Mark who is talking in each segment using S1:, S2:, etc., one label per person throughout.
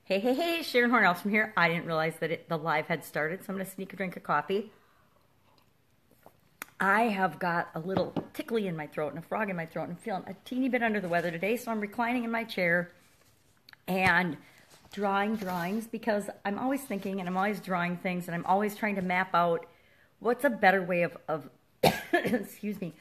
S1: Hey, Sharon Horne-Ellstrom here. I didn't realize that the live had started, so I'm going to sneak a drink of coffee. I have got a little tickly in my throat and a frog in my throat, and I'm feeling a teeny bit under the weather today, so I'm reclining in my chair and drawing drawings because I'm always thinking and I'm always drawing things and I'm always trying to map out what's a better way of excuse me,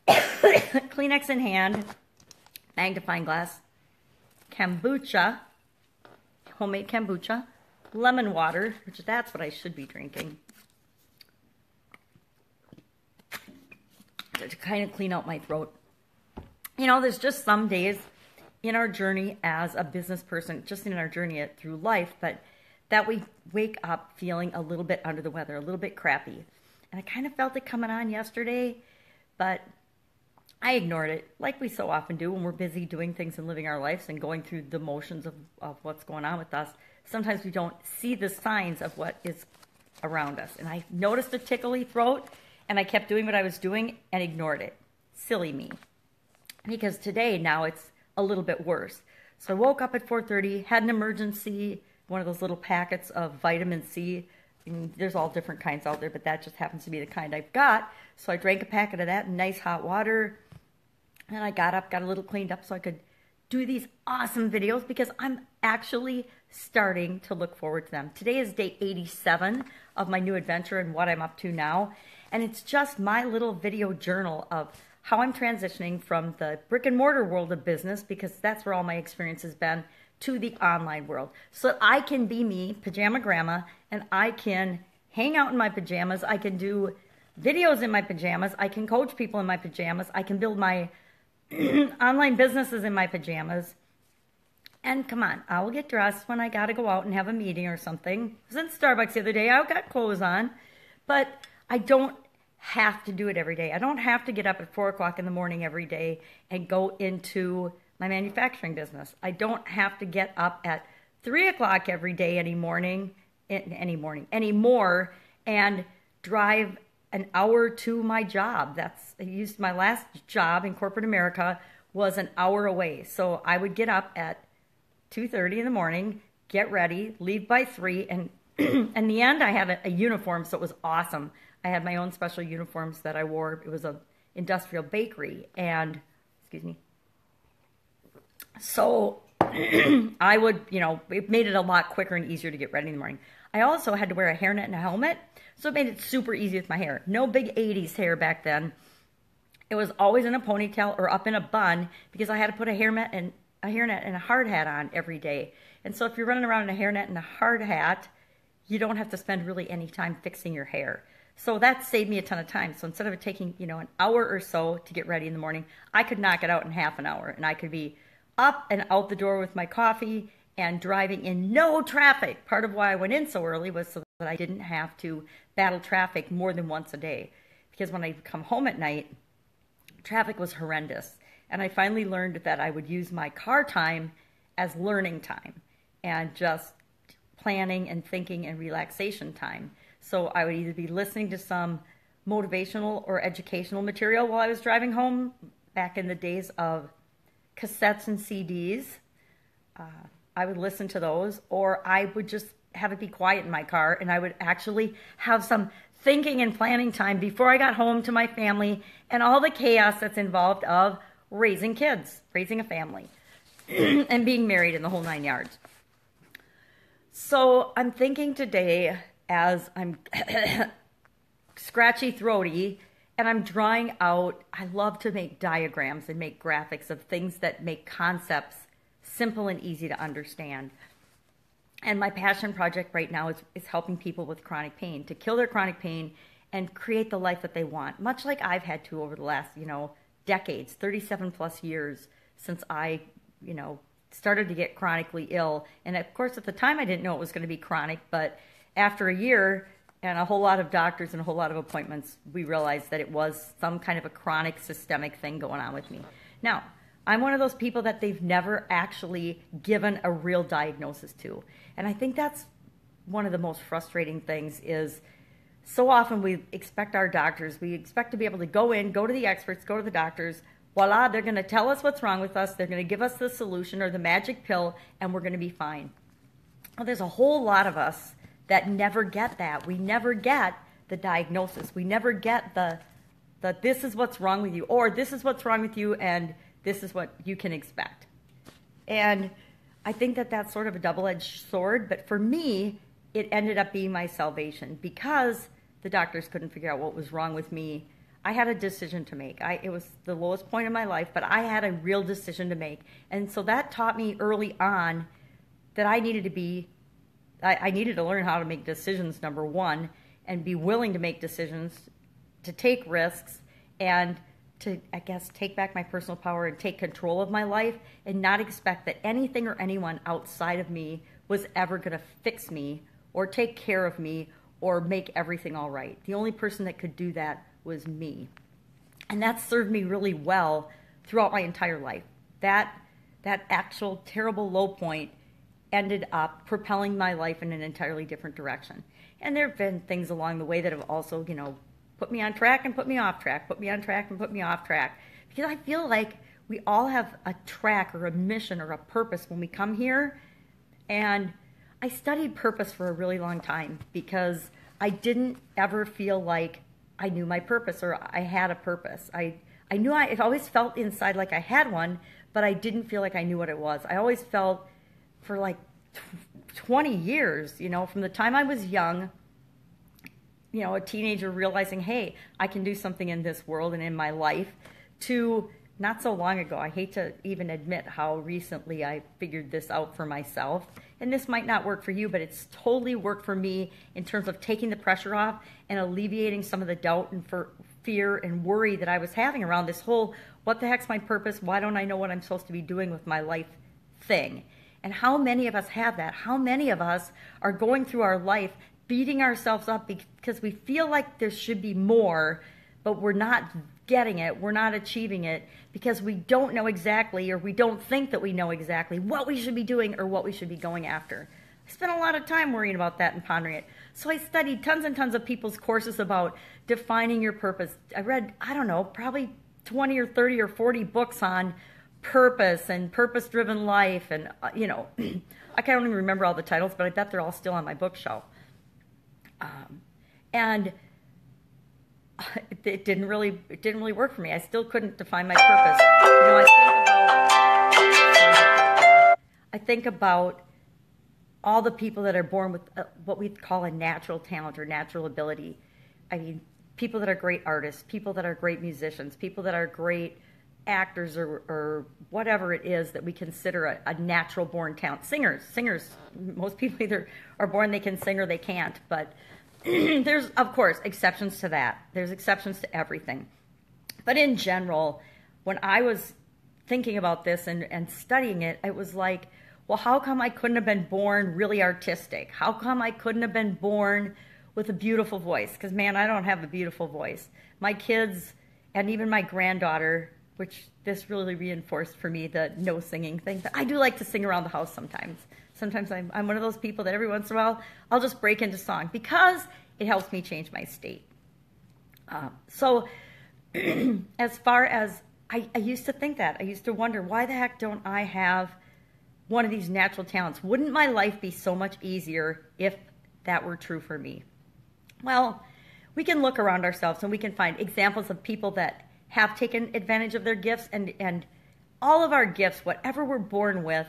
S1: Kleenex in hand, magnifying glass, kombucha, homemade kombucha, lemon water, which that's what I should be drinking, to kind of clean out my throat. You know, there's just some days in our journey as a business person, just in our journey through life, but that we wake up feeling a little bit under the weather, a little bit crappy. And I kind of felt it coming on yesterday, but I ignored it, like we so often do when we're busy doing things and living our lives and going through the motions of what's going on with us. Sometimes we don't see the signs of what is around us. And I noticed a tickly throat, and I kept doing what I was doing and ignored it. Silly me. Because today, now it's a little bit worse. So I woke up at 4:30, had an emergency, one of those little packets of vitamin C. And there's all different kinds out there, but that just happens to be the kind I've got. So I drank a packet of that in nice hot water. And I got up, got a little cleaned up so I could do these awesome videos because I'm actually starting to look forward to them. Today is day 87 of my new adventure and what I'm up to now. And it's just my little video journal of how I'm transitioning from the brick and mortar world of business, because that's where all my experience has been, to the online world. So that I can be me, pajama grandma, and I can hang out in my pajamas. I can do videos in my pajamas. I can coach people in my pajamas. I can build my online businesses in my pajamas. And come on, I will get dressed when I got to go out and have a meeting or something. I was in Starbucks the other day. I got clothes on, but I don't have to do it every day. I don't have to get up at 4 o'clock in the morning every day and go into my manufacturing business. I don't have to get up at 3 o'clock every day anymore and drive an hour to my job. I used my last job in corporate America was an hour away. So I would get up at 2:30 in the morning, get ready, leave by 3, and in the end I had a uniform, so it was awesome. I had my own special uniforms that I wore. It was an industrial bakery, and excuse me. So I would, it made it a lot quicker and easier to get ready in the morning. I also had to wear a hairnet and a helmet, so it made it super easy with my hair. No big 80s hair back then. It was always in a ponytail or up in a bun because I had to put a hairnet and a hard hat on every day. And so if you're running around in a hairnet and a hard hat, you don't have to spend really any time fixing your hair. So that saved me a ton of time. So instead of it taking, an hour or so to get ready in the morning, I could knock it out in half an hour, and I could be up and out the door with my coffee and driving in no traffic. Part of why I went in so early was so that I didn't have to battle traffic more than once a day. Because when I come home at night, traffic was horrendous. And I finally learned that I would use my car time as learning time and just planning and thinking and relaxation time. So I would either be listening to some motivational or educational material while I was driving home, back in the days of cassettes and CDs. I would listen to those, or I would just have it be quiet in my car, and I would actually have some thinking and planning time before I got home to my family and all the chaos that's involved of raising kids, raising a family, and being married in the whole 9 yards. So I'm thinking today, as I'm scratchy throaty and I'm drawing out, I love to make diagrams and make graphics of things that make concepts simple and easy to understand. And my passion project right now is helping people with chronic pain to kill their chronic pain and create the life that they want, much like I've had to over the last, decades, 37 plus years since I, started to get chronically ill. And of course, at the time, I didn't know it was going to be chronic, but after a year and a whole lot of doctors and a whole lot of appointments, we realized that it was some kind of a chronic systemic thing going on with me. Now, I'm one of those people that they've never actually given a real diagnosis to. And I think that's one of the most frustrating things is so often we expect our doctors, we expect to be able to go to the experts, go to the doctors, voila, they're going to tell us what's wrong with us. They're going to give us the solution or the magic pill, and we're going to be fine. Well, there's a whole lot of us that never get that. We never get the diagnosis. We never get the this is what's wrong with you, or this is what's wrong with you, and this is what you can expect. And I think that that's sort of a double-edged sword, but for me, it ended up being my salvation because the doctors couldn't figure out what was wrong with me. I had a decision to make. It was the lowest point in my life, but I had a real decision to make. And so that taught me early on that I needed to learn how to make decisions, number one, and be willing to make decisions, to take risks, and to, I guess, take back my personal power and take control of my life and not expect that anything or anyone outside of me was ever going to fix me or take care of me or make everything all right. The only person that could do that was me. And that served me really well throughout my entire life. That actual terrible low point ended up propelling my life in an entirely different direction. And there have been things along the way that have also, put me on track and put me off track, put me on track and put me off track. Because I feel like we all have a track or a mission or a purpose when we come here. And I studied purpose for a really long time because I didn't ever feel like I knew my purpose or I had a purpose. I knew it always felt inside like I had one, but I didn't feel like I knew what it was. I always felt for like 20 years, from the time I was young, a teenager realizing, hey, I can do something in this world and in my life, to not so long ago. I hate to even admit how recently I figured this out for myself. And this might not work for you, but it's totally worked for me in terms of taking the pressure off and alleviating some of the doubt and fear and worry that I was having around this whole, what the heck's my purpose? Why don't I know what I'm supposed to be doing with my life thing? And how many of us have that? How many of us are going through our life beating ourselves up because we feel like there should be more, but we're not getting it, we're not achieving it, because we don't know exactly, or we don't think that we know exactly what we should be doing or what we should be going after. I spent a lot of time worrying about that and pondering it. So I studied tons and tons of people's courses about defining your purpose. I read, probably 20 or 30 or 40 books on purpose and purpose-driven life, and I can't even remember all the titles, but I bet they're all still on my bookshelf. And it didn't really work for me. I still couldn't define my purpose. I think about all the people that are born with what we call a natural talent or natural ability. I mean, people that are great artists, people that are great musicians, people that are great actors or whatever it is that we consider a natural born talent. Singers, most people either are born they can sing or they can't, but there's, of course, exceptions to that. There's exceptions to everything. But in general, when I was thinking about this and studying it, it was like, well, how come I couldn't have been born really artistic? How come I couldn't have been born with a beautiful voice? Because, man, I don't have a beautiful voice. My kids and even my granddaughter, which this really reinforced for me the no singing thing, but I do like to sing around the house sometimes. Sometimes I'm one of those people that every once in a while I'll just break into song because it helps me change my state. So as far as I used to think that, I used to wonder, why the heck don't I have one of these natural talents? Wouldn't my life be so much easier if that were true for me? Well, we can look around ourselves and we can find examples of people that have taken advantage of their gifts, and all of our gifts, whatever we're born with,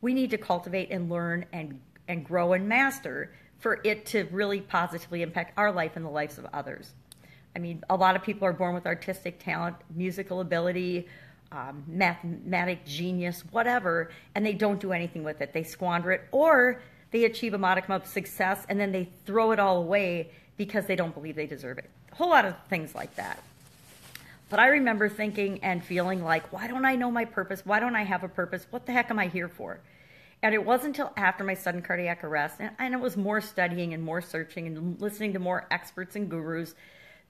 S1: we need to cultivate and learn and grow and master for it to really positively impact our life and the lives of others. I mean, a lot of people are born with artistic talent, musical ability, mathematic genius, whatever, and they don't do anything with it. They squander it, or they achieve a modicum of success and then they throw it all away because they don't believe they deserve it. A whole lot of things like that. But I remember thinking and feeling like, why don't I know my purpose? Why don't I have a purpose? What the heck am I here for? And it wasn't until after my sudden cardiac arrest, and it was more studying and more searching and listening to more experts and gurus,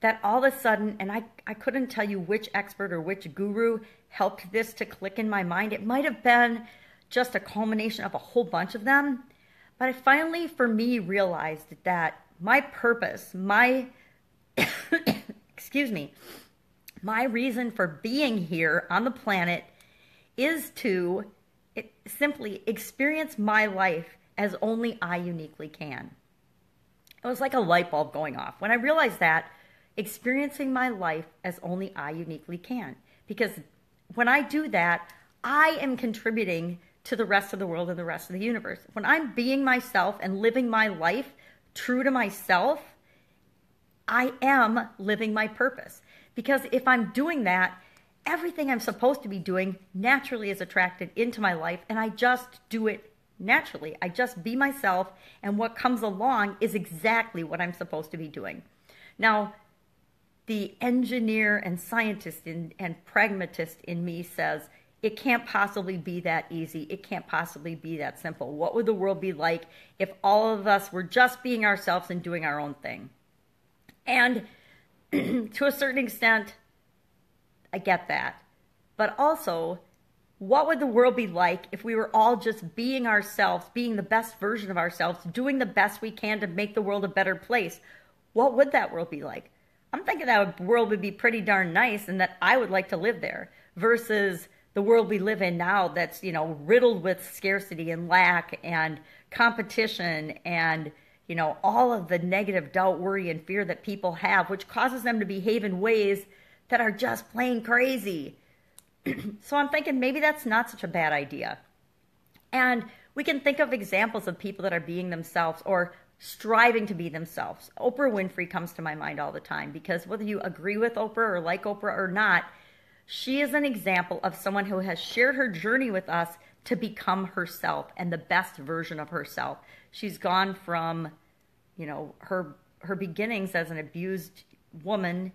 S1: that all of a sudden, and I couldn't tell you which expert or which guru helped this to click in my mind. It might have been just a culmination of a whole bunch of them. But I finally, for me, realized that my purpose, excuse me, My reason for being here on the planet is to simply experience my life as only I uniquely can. It was like a light bulb going off when I realized that, experiencing my life as only I uniquely can. Because when I do that, I am contributing to the rest of the world and the rest of the universe. When I'm being myself and living my life true to myself, I am living my purpose. Because if I'm doing that, everything I'm supposed to be doing naturally is attracted into my life, and I just do it naturally. I just be myself, and what comes along is exactly what I'm supposed to be doing. Now, the engineer and scientist and pragmatist in me says, it can't possibly be that easy. It can't possibly be that simple. What would the world be like if all of us were just being ourselves and doing our own thing? And to a certain extent, I get that. But also, what would the world be like if we were all just being ourselves, being the best version of ourselves, doing the best we can to make the world a better place? What would that world be like? I'm thinking that world would be pretty darn nice and that I would like to live there versus the world we live in now that's, riddled with scarcity and lack and competition and, all of the negative doubt, worry, and fear that people have, which causes them to behave in ways that are just plain crazy. So I'm thinking maybe that's not such a bad idea. And we can think of examples of people that are being themselves or striving to be themselves. Oprah Winfrey comes to my mind all the time because whether you agree with Oprah or like Oprah or not, she is an example of someone who has shared her journey with us to become herself and the best version of herself. She's gone from, her beginnings as an abused woman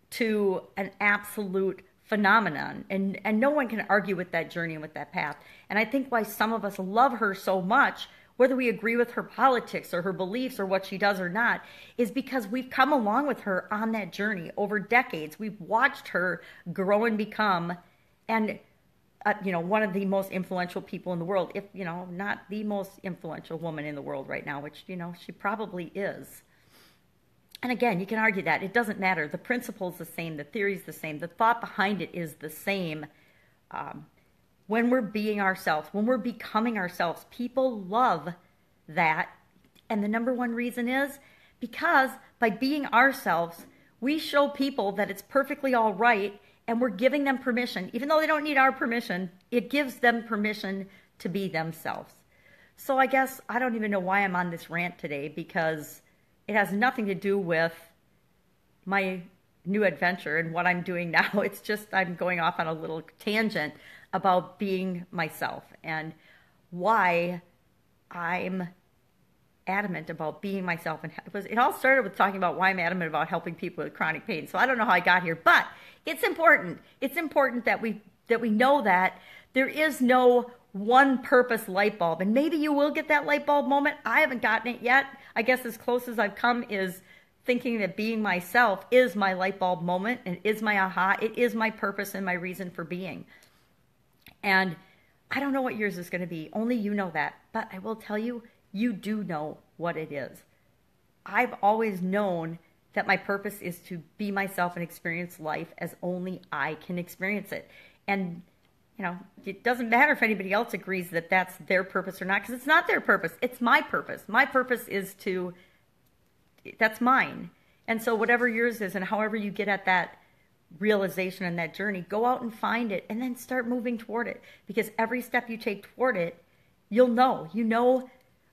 S1: to an absolute phenomenon. And no one can argue with that journey and with that path. And I think why some of us love her so much, whether we agree with her politics or her beliefs or what she does or not, is because we've come along with her on that journey over decades. We've watched her grow and become, and one of the most influential people in the world, if, not the most influential woman in the world right now, which, she probably is. And again, you can argue that. It doesn't matter. The principle's the same. The theory's the same. The thought behind it is the same. When we're being ourselves, when we're becoming ourselves, people love that. And the number one reason is because by being ourselves, we show people that it's perfectly all right, and we're giving them permission. Even though they don't need our permission, it gives them permission to be themselves. So I guess I don't even know why I'm on this rant today, because it has nothing to do with my new adventure and what I'm doing now. It's just I'm going off on a little tangent about being myself and why I'm adamant about being myself. And it all started with talking about why I'm adamant about helping people with chronic pain. So I don't know how I got here, but it's important. It's important that we know that there is no one purpose light bulb. And maybe you will get that light bulb moment. I haven't gotten it yet. I guess as close as I've come is thinking that being myself is my light bulb moment and is my aha. It is my purpose and my reason for being. And I don't know what yours is going to be. Only you know that. But I will tell you, you do know what it is. I've always known that my purpose is to be myself and experience life as only I can experience it. And, it doesn't matter if anybody else agrees that that's their purpose or not, because it's not their purpose. It's my purpose. My purpose is that's mine. And so whatever yours is and however you get at that realization and that journey, go out and find it and then start moving toward it. Because every step you take toward it, you'll know.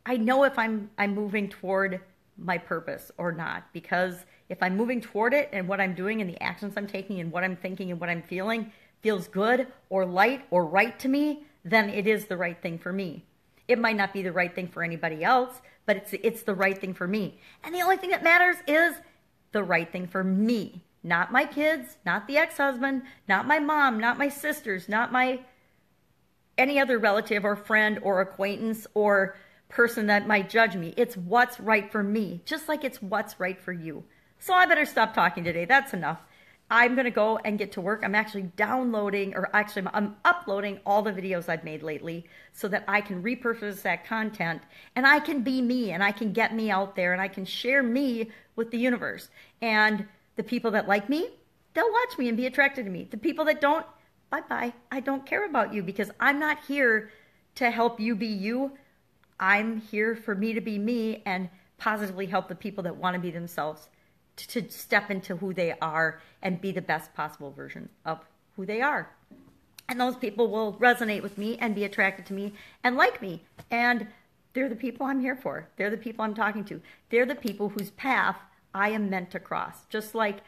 S1: I know if I'm moving toward my purpose or not. Because if I'm moving toward it and what I'm doing and the actions I'm taking and what I'm thinking and what I'm feeling feels good or light or right to me, then it is the right thing for me. It might not be the right thing for anybody else, but it's the right thing for me. And the only thing that matters is the right thing for me. Not my kids, not the ex-husband, not my mom, not my sisters, not any other relative or friend or acquaintance or person that might judge me. It's what's right for me, just like it's what's right for you. So I better stop talking today. That's enough. I'm going to go and get to work. I'm actually I'm uploading all the videos I've made lately so that I can repurpose that content and I can be me and I can get me out there and I can share me with the universe. And the people that like me, they'll watch me and be attracted to me. The people that don't, bye-bye. I don't care about you because I'm not here to help you be you. I'm here for me to be me and positively help the people that want to be themselves to step into who they are and be the best possible version of who they are. And those people will resonate with me and be attracted to me and like me. And they're the people I'm here for. They're the people I'm talking to. They're the people whose path I am meant to cross. Just like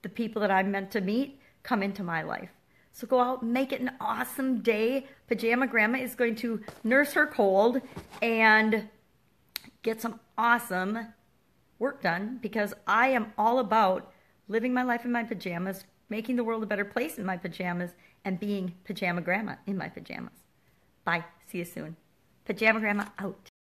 S1: the people that I'm meant to meet come into my life. So go out and make it an awesome day. Pajama Grandma is going to nurse her cold and get some awesome work done because I am all about living my life in my pajamas, making the world a better place in my pajamas, and being Pajama Grandma in my pajamas. Bye. See you soon. Pajama Grandma out.